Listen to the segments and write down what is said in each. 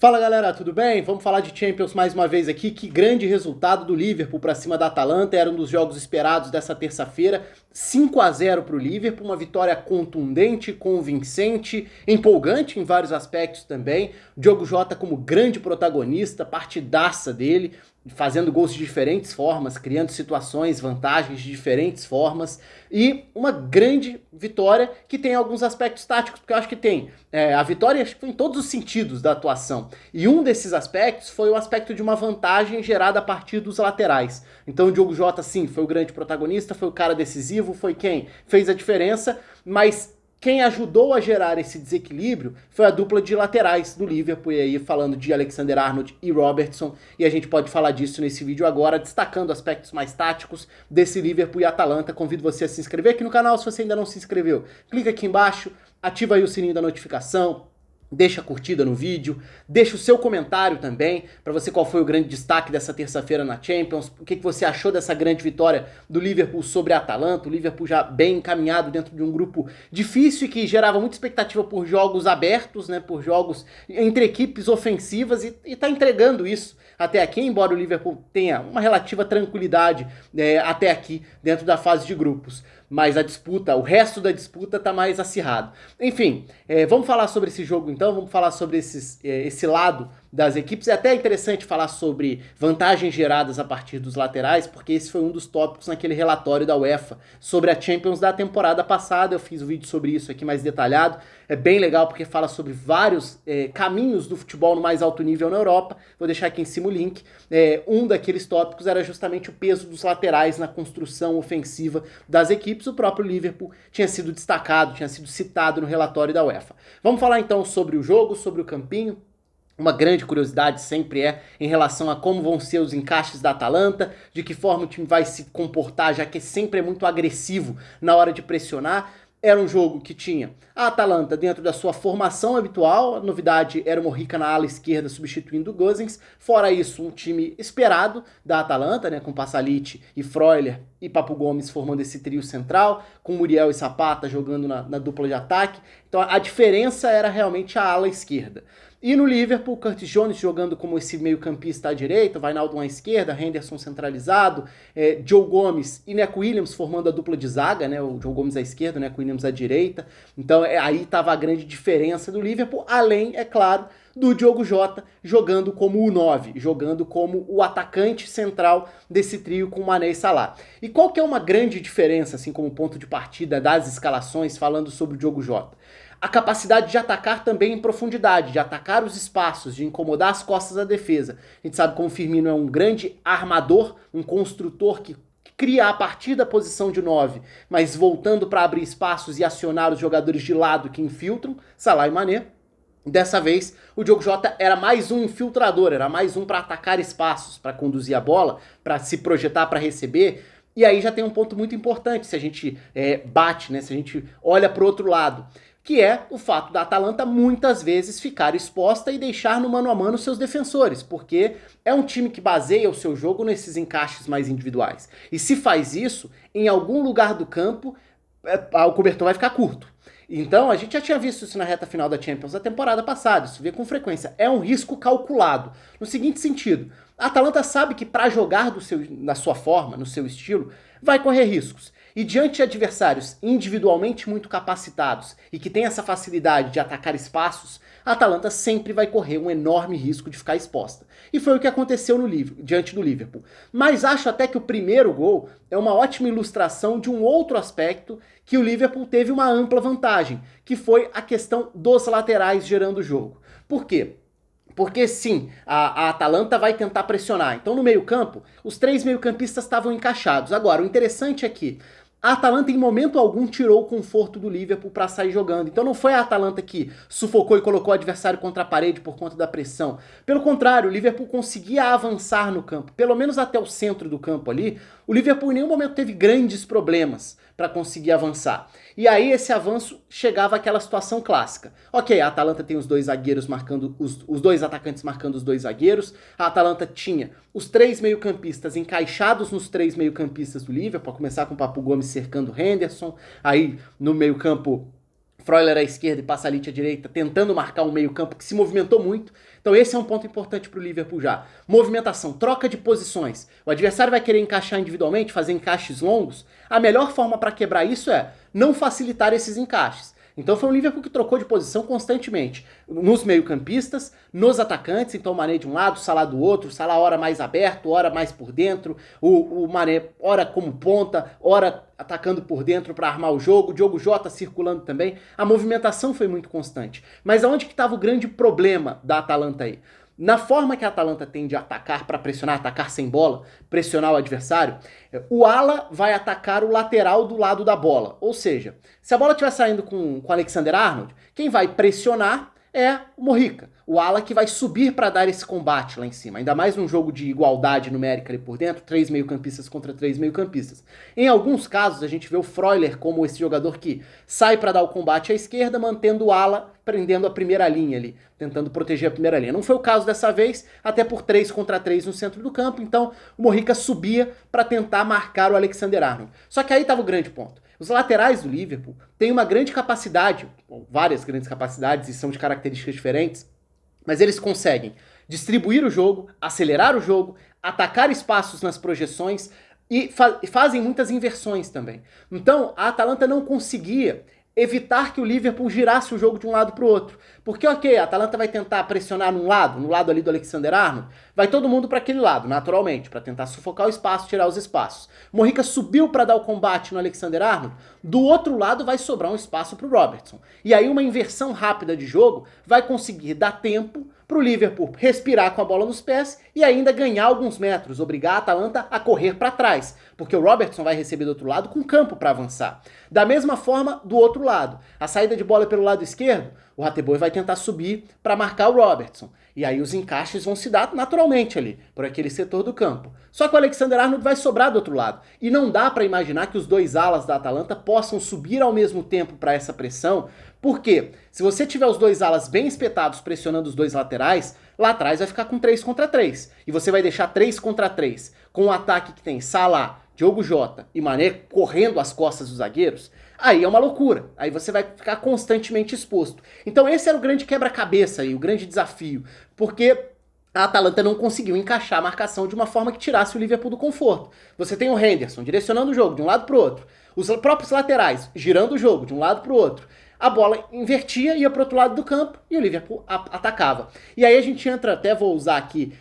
Fala galera, tudo bem? Vamos falar de Champions mais uma vez aqui. Que grande resultado do Liverpool para cima da Atalanta, era um dos jogos esperados dessa terça-feira. 5-0 para o Liverpool, uma vitória contundente, convincente, empolgante em vários aspectos também. Diogo Jota como grande protagonista, partidaça dele, fazendo gols de diferentes formas, criando situações, vantagens de diferentes formas, e uma grande vitória que tem alguns aspectos táticos, porque eu acho que tem a vitória acho que foi em todos os sentidos da atuação, e um desses aspectos foi o aspecto de uma vantagem gerada a partir dos laterais. Então o Diogo Jota sim, foi o grande protagonista, foi o cara decisivo, foi quem fez a diferença, mas quem ajudou a gerar esse desequilíbrio foi a dupla de laterais do Liverpool, e aí falando de Alexander-Arnold e Robertson, e a gente pode falar disso nesse vídeo agora, destacando aspectos mais táticos desse Liverpool e Atalanta. Convido você a se inscrever aqui no canal se você ainda não se inscreveu. Clica aqui embaixo, ativa aí o sininho da notificação, deixa a curtida no vídeo, deixa o seu comentário também, para você qual foi o grande destaque dessa terça-feira na Champions, o que você achou dessa grande vitória do Liverpool sobre a Atalanta, o Liverpool já bem encaminhado dentro de um grupo difícil e que gerava muita expectativa por jogos abertos, né, por jogos entre equipes ofensivas, e tá entregando isso até aqui, embora o Liverpool tenha uma relativa tranquilidade até aqui dentro da fase de grupos. Mas a disputa, o resto da disputa tá mais acirrado. Enfim, vamos falar sobre esse jogo então, vamos falar sobre esse lado das equipes. É até interessante falar sobre vantagens geradas a partir dos laterais, porque esse foi um dos tópicos naquele relatório da UEFA sobre a Champions da temporada passada. Eu fiz um vídeo sobre isso aqui mais detalhado. É bem legal porque fala sobre vários caminhos do futebol no mais alto nível na Europa. Vou deixar aqui em cima o link. Um daqueles tópicos era justamente o peso dos laterais na construção ofensiva das equipes. O próprio Liverpool tinha sido destacado, tinha sido citado no relatório da UEFA. Vamos falar então sobre o jogo, sobre o campinho. Uma grande curiosidade sempre em relação a como vão ser os encaixes da Atalanta, de que forma o time vai se comportar, já que sempre é muito agressivo na hora de pressionar. Era um jogo que tinha a Atalanta dentro da sua formação habitual, a novidade era o Mojica na ala esquerda substituindo o Gosens. Fora isso, um time esperado da Atalanta, né, com Pasalic e Freuler e Papu Gomes formando esse trio central, com Muriel e Zapata jogando na dupla de ataque. Então a diferença era realmente a ala esquerda. E no Liverpool, Curtis Jones jogando como esse meio-campista à direita, Wijnaldum à esquerda, Henderson centralizado, Joe Gomes e Neco Williams formando a dupla de zaga, né? O Joe Gomes à esquerda, o Neco Williams à direita. Então aí estava a grande diferença do Liverpool, além, é claro, do Diogo Jota jogando como o 9, jogando como o atacante central desse trio com Mané e Salah. E qual que é uma grande diferença, assim como ponto de partida das escalações, falando sobre o Diogo Jota? A capacidade de atacar também em profundidade, de atacar os espaços, de incomodar as costas da defesa. A gente sabe como o Firmino é um grande armador, um construtor que cria a partir da posição de 9, mas voltando para abrir espaços e acionar os jogadores de lado que infiltram, Salah e Mané. Dessa vez, o Diogo Jota era mais um infiltrador, era mais um para atacar espaços, para conduzir a bola, para se projetar, para receber. E aí já tem um ponto muito importante, se a gente bate, né, se a gente olha para o outro lado, que é o fato da Atalanta muitas vezes ficar exposta e deixar no mano a mano seus defensores, porque é um time que baseia o seu jogo nesses encaixes mais individuais. E se faz isso, em algum lugar do campo, o cobertor vai ficar curto. Então, a gente já tinha visto isso na reta final da Champions da temporada passada, isso vê com frequência. É um risco calculado, no seguinte sentido: a Atalanta sabe que para jogar na sua forma, no seu estilo, vai correr riscos. E diante de adversários individualmente muito capacitados e que tem essa facilidade de atacar espaços, a Atalanta sempre vai correr um enorme risco de ficar exposta. E foi o que aconteceu diante do Liverpool. Mas acho até que o primeiro gol é uma ótima ilustração de um outro aspecto que o Liverpool teve uma ampla vantagem, que foi a questão dos laterais gerando o jogo. Por quê? Porque sim, a Atalanta vai tentar pressionar. Então no meio-campo, os três meio-campistas estavam encaixados. Agora, o interessante é que a Atalanta em momento algum tirou o conforto do Liverpool para sair jogando. Então não foi a Atalanta que sufocou e colocou o adversário contra a parede por conta da pressão. Pelo contrário, o Liverpool conseguia avançar no campo, pelo menos até o centro do campo ali. O Liverpool em nenhum momento teve grandes problemas para conseguir avançar. E aí esse avanço chegava àquela situação clássica. Ok, a Atalanta tem os dois zagueiros marcando, os dois atacantes marcando os dois zagueiros. A Atalanta tinha os três meio-campistas encaixados nos três meio-campistas do Liverpool, para começar com o Papu Gomes cercando o Henderson. Aí no meio-campo Freuler à esquerda e Pasalic à direita, tentando marcar um meio-campo que se movimentou muito. Então esse é um ponto importante para o Liverpool já. Movimentação, troca de posições. O adversário vai querer encaixar individualmente, fazer encaixes longos. A melhor forma para quebrar isso é não facilitar esses encaixes. Então foi um Liverpool que trocou de posição constantemente, nos meio-campistas, nos atacantes, então o Mané de um lado, o Salah do outro, o Salah hora mais aberto, hora mais por dentro, o Mané hora como ponta, hora atacando por dentro para armar o jogo, o Diogo Jota circulando também. A movimentação foi muito constante. Mas aonde que estava o grande problema da Atalanta aí? Na forma que a Atalanta tende a atacar para pressionar, atacar sem bola, pressionar o adversário, o ala vai atacar o lateral do lado da bola. Ou seja, se a bola estiver saindo com o Alexander-Arnold, quem vai pressionar é o Mojica, o ala que vai subir para dar esse combate lá em cima. Ainda mais num jogo de igualdade numérica ali por dentro, 3 meio-campistas contra 3 meio-campistas. Em alguns casos, a gente vê o Freuler como esse jogador que sai para dar o combate à esquerda, mantendo o ala prendendo a primeira linha ali, tentando proteger a primeira linha. Não foi o caso dessa vez, até por 3 contra 3 no centro do campo, então o Mojica subia para tentar marcar o Alexander-Arnold. Só que aí estava o grande ponto. Os laterais do Liverpool têm uma grande capacidade, várias grandes capacidades e são de características diferentes, mas eles conseguem distribuir o jogo, acelerar o jogo, atacar espaços nas projeções e fazem muitas inversões também. Então, a Atalanta não conseguia evitar que o Liverpool girasse o jogo de um lado para o outro. Porque, ok, a Atalanta vai tentar pressionar no lado ali do Alexander-Arnold, vai todo mundo para aquele lado, naturalmente, para tentar sufocar o espaço, tirar os espaços. Mojica subiu para dar o combate no Alexander-Arnold, do outro lado vai sobrar um espaço para o Robertson. E aí uma inversão rápida de jogo vai conseguir dar tempo para o Liverpool respirar com a bola nos pés e ainda ganhar alguns metros, obrigar a Atalanta a correr para trás, porque o Robertson vai receber do outro lado com campo para avançar. Da mesma forma, do outro lado, a saída de bola pelo lado esquerdo, o Rateboy vai tentar subir para marcar o Robertson. E aí os encaixes vão se dar naturalmente ali, por aquele setor do campo. Só que o Alexander-Arnold vai sobrar do outro lado. E não dá para imaginar que os dois alas da Atalanta possam subir ao mesmo tempo para essa pressão, porque se você tiver os dois alas bem espetados pressionando os dois laterais, lá atrás vai ficar com 3 contra 3. E você vai deixar 3 contra 3 com um ataque que tem Salah, Diogo Jota e Mané correndo às costas dos zagueiros, aí é uma loucura. Aí você vai ficar constantemente exposto. Então esse era o grande quebra-cabeça aí, o grande desafio, porque a Atalanta não conseguiu encaixar a marcação de uma forma que tirasse o Liverpool do conforto. Você tem o Henderson direcionando o jogo de um lado para o outro, os próprios laterais girando o jogo de um lado para o outro. A bola invertia, ia para o outro lado do campo e o Liverpool atacava. E aí a gente entra, até vou usar aqui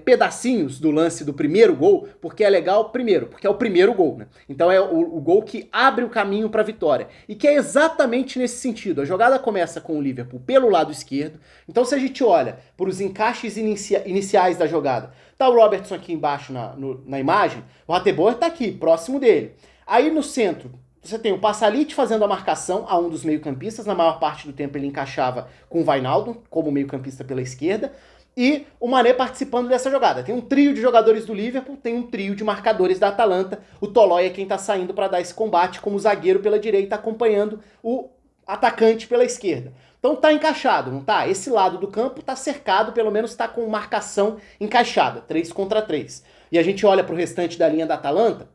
pedacinhos do lance do primeiro gol, porque é legal, primeiro, porque é o primeiro gol, né? Então é o gol que abre o caminho para a vitória. E que é exatamente nesse sentido. A jogada começa com o Liverpool pelo lado esquerdo. Então se a gente olha para os encaixes iniciais da jogada, tá o Robertson aqui embaixo na imagem, o Rateboer tá aqui, próximo dele. Aí no centro, você tem o Pasalic fazendo a marcação a um dos meio-campistas, na maior parte do tempo ele encaixava com o Wijnaldum como meio-campista pela esquerda, e o Mané participando dessa jogada. Tem um trio de jogadores do Liverpool, tem um trio de marcadores da Atalanta, o Tolói é quem está saindo para dar esse combate como zagueiro pela direita, acompanhando o atacante pela esquerda. Então tá encaixado, não tá? Esse lado do campo tá cercado, pelo menos tá com marcação encaixada, 3 contra 3. E a gente olha para o restante da linha da Atalanta,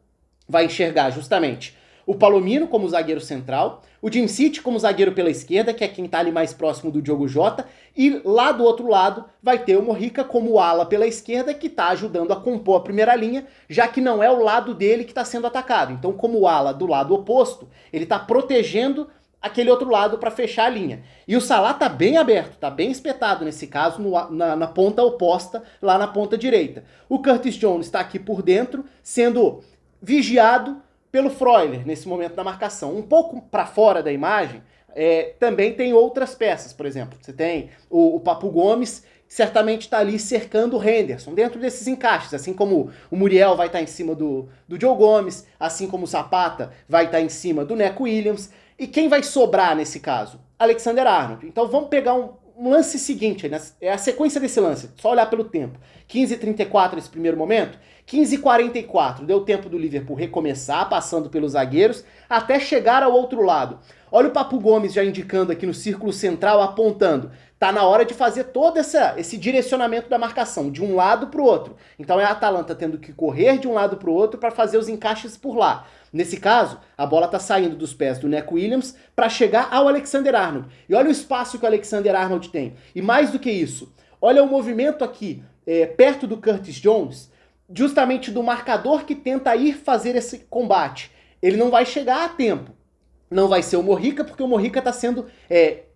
vai enxergar justamente o Palomino como zagueiro central, o Jim City como zagueiro pela esquerda, que é quem tá ali mais próximo do Diogo Jota, e lá do outro lado vai ter o Mojica como ala pela esquerda, que tá ajudando a compor a primeira linha, já que não é o lado dele que tá sendo atacado. Então, como ala do lado oposto, ele tá protegendo aquele outro lado para fechar a linha. E o Salah tá bem aberto, tá bem espetado nesse caso, na ponta oposta, lá na ponta direita. O Curtis Jones tá aqui por dentro, sendo vigiado pelo Freuler nesse momento da marcação. Um pouco para fora da imagem, também tem outras peças, por exemplo. Você tem o Papu Gomes, que certamente está ali cercando o Henderson, dentro desses encaixes, assim como o Muriel vai estar em cima do Joe Gomes, assim como o Zapata vai estar em cima do Neco Williams. E quem vai sobrar nesse caso? Alexander-Arnold. Então vamos pegar um lance seguinte, é a sequência desse lance, só olhar pelo tempo. 15h34 nesse primeiro momento, 15h44 deu tempo do Liverpool recomeçar, passando pelos zagueiros, até chegar ao outro lado. Olha o Papu Gomes já indicando aqui no círculo central, apontando. Tá na hora de fazer todo esse direcionamento da marcação, de um lado para o outro. Então é a Atalanta tendo que correr de um lado para o outro para fazer os encaixes por lá. Nesse caso, a bola está saindo dos pés do Neco Williams para chegar ao Alexander-Arnold. E olha o espaço que o Alexander-Arnold tem. E mais do que isso, olha o movimento aqui, perto do Curtis Jones, justamente do marcador que tenta ir fazer esse combate. Ele não vai chegar a tempo. Não vai ser o Mojica, porque o Mojica está sendo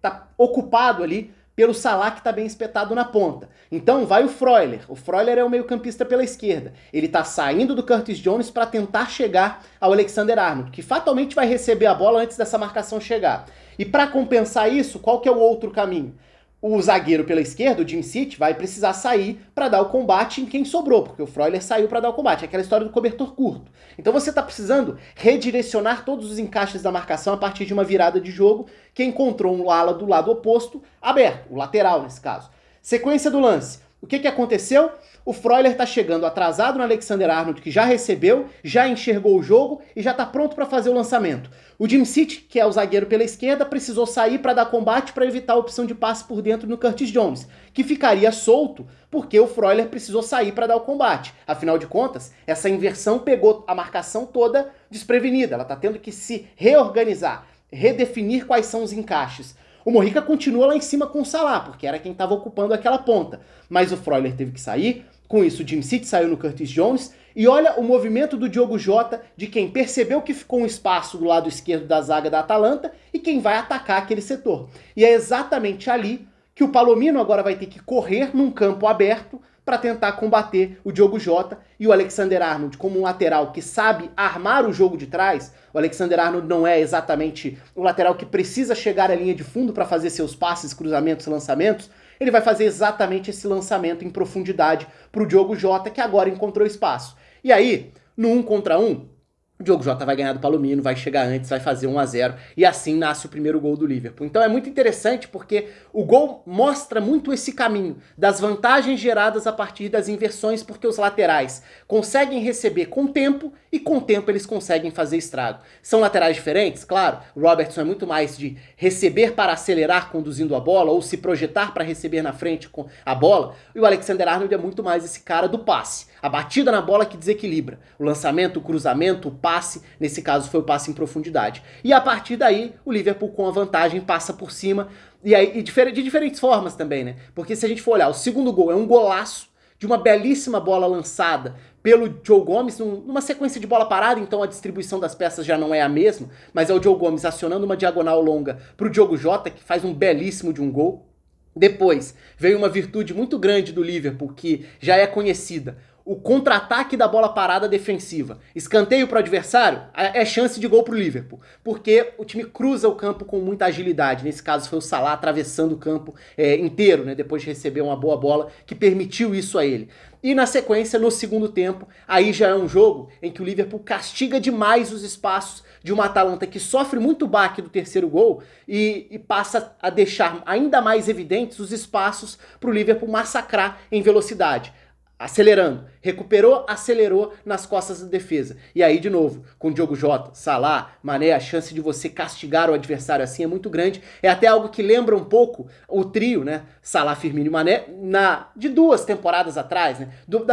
tá ocupado ali pelo Salah, que está bem espetado na ponta. Então vai o Freuler. O Freuler é o meio-campista pela esquerda. Ele está saindo do Curtis Jones para tentar chegar ao Alexander-Arnold, que fatalmente vai receber a bola antes dessa marcação chegar. E para compensar isso, qual que é o outro caminho? O zagueiro pela esquerda, o Jim City, vai precisar sair para dar o combate em quem sobrou, porque o Freuler saiu para dar o combate. É aquela história do cobertor curto. Então você está precisando redirecionar todos os encaixes da marcação a partir de uma virada de jogo que encontrou um ala do lado oposto aberto, o lateral nesse caso. Sequência do lance. O que aconteceu? O Freuler está chegando atrasado no Alexander-Arnold, que já recebeu, já enxergou o jogo e já está pronto para fazer o lançamento. O Jim City, que é o zagueiro pela esquerda, precisou sair para dar combate para evitar a opção de passe por dentro no Curtis Jones, que ficaria solto porque o Freuler precisou sair para dar o combate. Afinal de contas, essa inversão pegou a marcação toda desprevenida. Ela está tendo que se reorganizar, redefinir quais são os encaixes. O Mojica continua lá em cima com o Salah, porque era quem estava ocupando aquela ponta. Mas o Freuler teve que sair, com isso o Jim City saiu no Curtis Jones, e olha o movimento do Diogo Jota, de quem percebeu que ficou um espaço do lado esquerdo da zaga da Atalanta, e quem vai atacar aquele setor. E é exatamente ali que o Palomino agora vai ter que correr num campo aberto, para tentar combater o Diogo Jota e o Alexander-Arnold como um lateral que sabe armar o jogo de trás. O Alexander-Arnold não é exatamente o lateral que precisa chegar à linha de fundo para fazer seus passes, cruzamentos, lançamentos. Ele vai fazer exatamente esse lançamento em profundidade para o Diogo Jota, que agora encontrou espaço. E aí, no 1 contra 1, o Diogo Jota vai ganhar do Palomino, vai chegar antes, vai fazer 1-0 e assim nasce o primeiro gol do Liverpool. Então é muito interessante porque o gol mostra muito esse caminho das vantagens geradas a partir das inversões, porque os laterais conseguem receber com tempo e com o tempo eles conseguem fazer estrago. São laterais diferentes? Claro, o Robertson é muito mais de receber para acelerar conduzindo a bola ou se projetar para receber na frente com a bola, e o Alexander-Arnold é muito mais esse cara do passe. A batida na bola que desequilibra. O lançamento, o cruzamento, o passe, nesse caso foi o passe em profundidade. E a partir daí, o Liverpool com a vantagem passa por cima, e aí de diferentes formas também, né? Porque se a gente for olhar, o segundo gol é um golaço de uma belíssima bola lançada pelo Joe Gomes, numa sequência de bola parada, então a distribuição das peças já não é a mesma, mas é o Joe Gomes acionando uma diagonal longa pro Diogo Jota, que faz um belíssimo de um gol. Depois, veio uma virtude muito grande do Liverpool, que já é conhecida. O contra-ataque da bola parada defensiva. Escanteio para o adversário é chance de gol para o Liverpool, porque o time cruza o campo com muita agilidade. Nesse caso foi o Salah atravessando o campo inteiro, né, depois de receber uma boa bola que permitiu isso a ele. E na sequência, no segundo tempo, aí já é um jogo em que o Liverpool castiga demais os espaços de uma Atalanta que sofre muito baque do terceiro gol e passa a deixar ainda mais evidentes os espaços para o Liverpool massacrar em velocidade. Acelerando, recuperou, acelerou nas costas da defesa. E aí, de novo, com Diogo Jota, Salah, Mané, a chance de você castigar o adversário assim é muito grande. É até algo que lembra um pouco o trio, né? Salah, Firmino e Mané, de 2 temporadas atrás, né?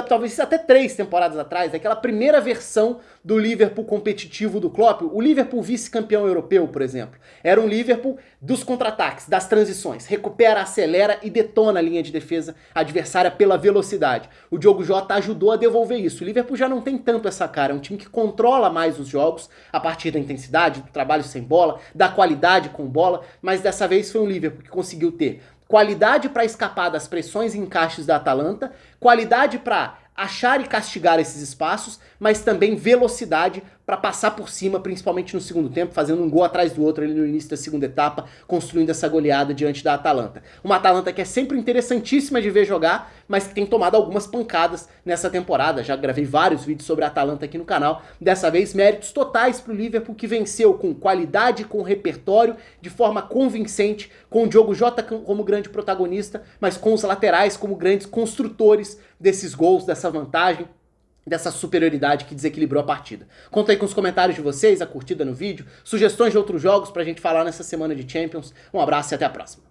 Talvez até 3 temporadas atrás, daquela primeira versão do Liverpool competitivo do Klopp, o Liverpool vice-campeão europeu, por exemplo. Era um Liverpool dos contra-ataques, das transições. Recupera, acelera e detona a linha de defesa adversária pela velocidade. O Diogo Jota ajudou a devolver isso. O Liverpool já não tem tanto essa cara, é um time que controla mais os jogos a partir da intensidade, do trabalho sem bola, da qualidade com bola, mas dessa vez foi um Liverpool que conseguiu ter qualidade para escapar das pressões e encaixes da Atalanta, qualidade para achar e castigar esses espaços, mas também velocidade para passar por cima, principalmente no segundo tempo, fazendo um gol atrás do outro ali no início da segunda etapa, construindo essa goleada diante da Atalanta. Uma Atalanta que é sempre interessantíssima de ver jogar, mas que tem tomado algumas pancadas nessa temporada. Já gravei vários vídeos sobre a Atalanta aqui no canal. Dessa vez, méritos totais para o Liverpool, que venceu com qualidade, com repertório, de forma convincente, com o Diogo Jota como grande protagonista, mas com os laterais como grandes construtores desses gols, dessa vantagem, dessa superioridade que desequilibrou a partida. Conta aí com os comentários de vocês, a curtida no vídeo, sugestões de outros jogos pra gente falar nessa semana de Champions. Um abraço e até a próxima.